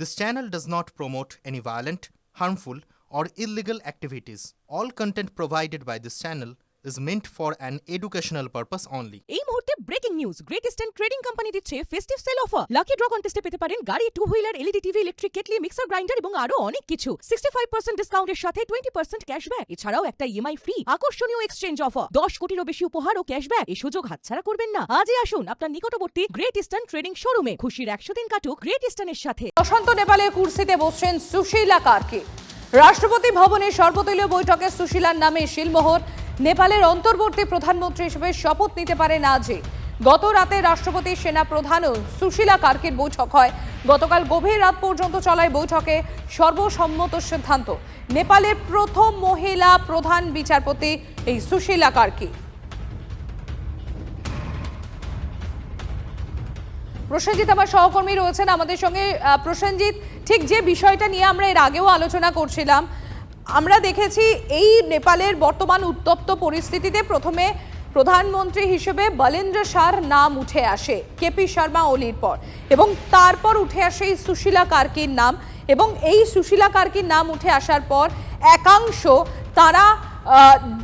This channel does not promote any violent, harmful, or illegal activities. All content provided by this channel is meant for an educational purpose only. এই মুহূর্তে breaking news, Great Eastern Trading Company দিচ্ছে festive sale offer. Lucky draw কন্টেস্টে পেতে পারেন গাড়ি, 2 wheeler, LED TV, electric kettle, mixer grinder এবং আরো অনেক কিছু। 65% ডিসকাউন্টের সাথে 20% ক্যাশব্যাক, এছাড়াও একটা ইএমআই ফ্রি। আকর্ষণীয় এক্সচেঞ্জ অফার, 10 কোটিরও বেশি উপহার ও ক্যাশব্যাক। এই সুযোগ হাতছাড়া করবেন না। আজই আসুন আপনার নিকটবর্তী গ্রেট ইস্টার্ন ট্রেডিং শোরুমে। খুশির 100 দিন কাটুক গ্রেট ইস্টার্নের সাথে। প্রশান্ত নেপালের কুর্সিতে বসছেন সুশীলা কার্কি। রাষ্ট্রপতি ভবনে সর্বদলীয় বৈঠকে সুশীলার নামে শিলমোহর। নেপালের অন্তর্বর্তী প্রধানমন্ত্রী হিসেবে শপথ নিতে পারেন আজই। গত রাতে রাষ্ট্রপতি, সেনা প্রধান ও সুশীলা কার্কির বৈঠক হয়। গতকাল গভীর রাত পর্যন্ত চলায় বৈঠকে সর্বসম্মত সিদ্ধান্ত। নেপালের প্রথম মহিলা প্রধান বিচারপতি এই সুশীলা কার্কি। প্রসেনজিৎ আমার সহকর্মী রয়েছেন আমাদের সঙ্গে। প্রসেনজিৎ, ঠিক যে বিষয়টা নিয়ে আমরা এর আগেও আলোচনা করছিলাম, আমরা দেখেছি এই নেপালের বর্তমান উত্তপ্ত পরিস্থিতিতে প্রথমে প্রধানমন্ত্রী হিসেবে বলেন্দ্র শাহর নাম উঠে আসে কেপি শর্মা ওলির পর, এবং তারপর উঠে আসে এই সুশীলা কার্কির নাম। এবং এই সুশীলা কার্কির নাম উঠে আসার পর একাংশ তারা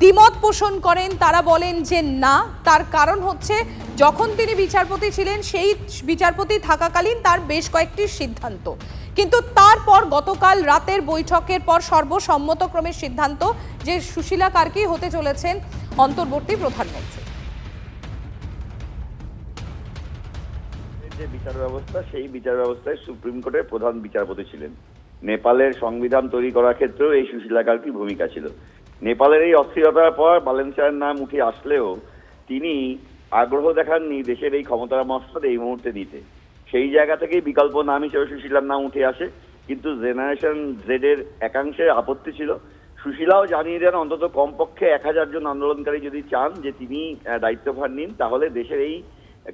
দ্বিমত পোষণ করেন। তারা বলেন যে না, তার কারণ হচ্ছে যখন তিনি বিচারপতি ছিলেন সেই বিচারপতি থাকাকালীন তার বেশ কয়েকটি সিদ্ধান্ত, কিন্তু তারপর গতকাল রাতের বৈঠকের পর সর্বসম্মতক্রমে সিদ্ধান্ত যে সুশীলা কার্কি হতে চলেছেন অন্তর্বর্তী প্রধানমন্ত্রী। যে বিচার ব্যবস্থা, সেই বিচার ব্যবস্থায় সুপ্রিম কোর্টের প্রধান বিচারপতি ছিলেন। নেপালের সংবিধান তৈরি করার ক্ষেত্রেও এই সুশীলা কার্কির ভূমিকা ছিল। নেপালের এই অস্থিরতার পর বালেন্সিয়ার নাম উঠে আসলেও তিনি আগ্রহ দেখাননি দেশের এই ক্ষমতার মস্তদ এই মুহূর্তে দিতে। সেই জায়গা থেকেই বিকল্প নাম হিসেবে সুশীলার নাম উঠে আসে। কিন্তু জেনারেশন জেড এর একাংশের আপত্তি ছিল। সুশীলাও জানিয়ে দেন অন্তত কমপক্ষে 1000 জন আন্দোলনকারী যদি চান যে তিনি দায়িত্বভার নিন, তাহলে দেশের এই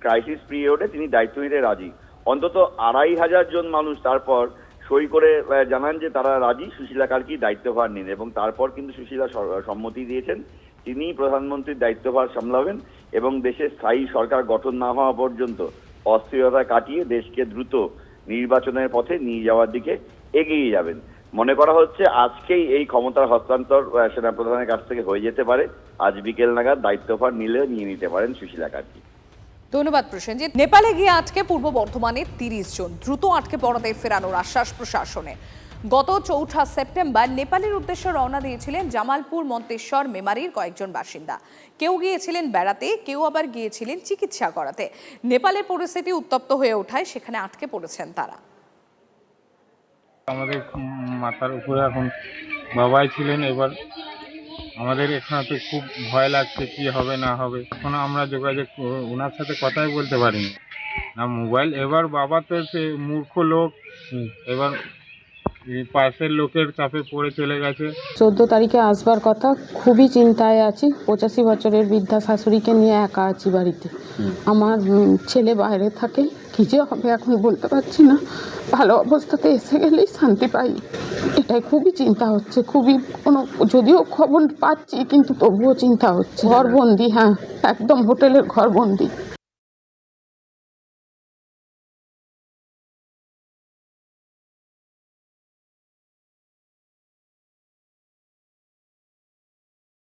ক্রাইসিস পিরিয়ডে তিনি দায়িত্ব নিতে রাজি। অন্তত 2500 জন মানুষ তারপর সই করে জানান যে তারা রাজি সুশীলা কার্কি দায়িত্বভার নিন, এবং তারপর কিন্তু সুশীলা সম্মতি দিয়েছেন তিনি প্রধানমন্ত্রীর দায়িত্বভার সামলাবেন এবং দেশে স্থায়ী সরকার গঠন না হওয়া পর্যন্ত অস্থিরতা কাটিয়ে দেশকে দ্রুত নির্বাচনের পথে নিয়ে যাওয়ার দিকে এগিয়ে যাবেন। মনে করা হচ্ছে আজকেই এই ক্ষমতার হস্তান্তর সেনাপ্রধানের কাছ থেকে হয়ে যেতে পারে। আজ বিকেল নাগাদ দায়িত্বভার নিলেও নিয়ে নিতে পারেন সুশীলা কার্কি। ধন্যবাদ প্রসেনজিৎ। নেপালে গিয়ে আজকে পূর্ব বর্ধমানে 30 জন দ্রুত আটকে পড়াতে ফেরানোর আশ্বাস প্রশাসনে। গত 4 সেপ্টেম্বর নেপালের উদ্দেশ্যে রওনা দিয়েছিলেন জামালপুর, মন্তেশ্বর, মেমারির কয়েকজন বাসিন্দা। কেউ গিয়েছিলেন বেড়াতে, কেউ আবার গিয়েছিলেন চিকিৎসা করাতে। নেপালের পরিস্থিতি উত্তপ্ত হয়ে ওঠায় সেখানে আটকে পড়েছেন তারা। আমাদের মাথার উপরে এখন বাবাই ছিলেন, এবার আমাদের এখানে তো খুব ভয় লাগছে কি হবে না হবে। এখন আমরা যোগাযোগ ওনার সাথে কথাই বলতে পারিনি না মোবাইল। এবার বাবা তো সে মূর্খ লোক, এবার পাশের লোকের চাপে পড়ে চলে গেছে। 14 তারিখে আসবার কথা, খুবই চিন্তায় আছি। 85 বছরের বৃদ্ধা শাশুড়িকে নিয়ে একা আছি বাড়িতে। আমার ছেলে বাইরে থাকে, কী যে হবে এখন বলতে পারছি না। ভালো অবস্থাতে এসে গেলেই শান্তি পাই, এটাই খুবই চিন্তা হচ্ছে। খুবই যদিও খবর পাচ্ছি কিন্তু তবুও চিন্তা হচ্ছে। ঘরবন্দি, হ্যাঁ একদম হোটেলের ঘরবন্দি।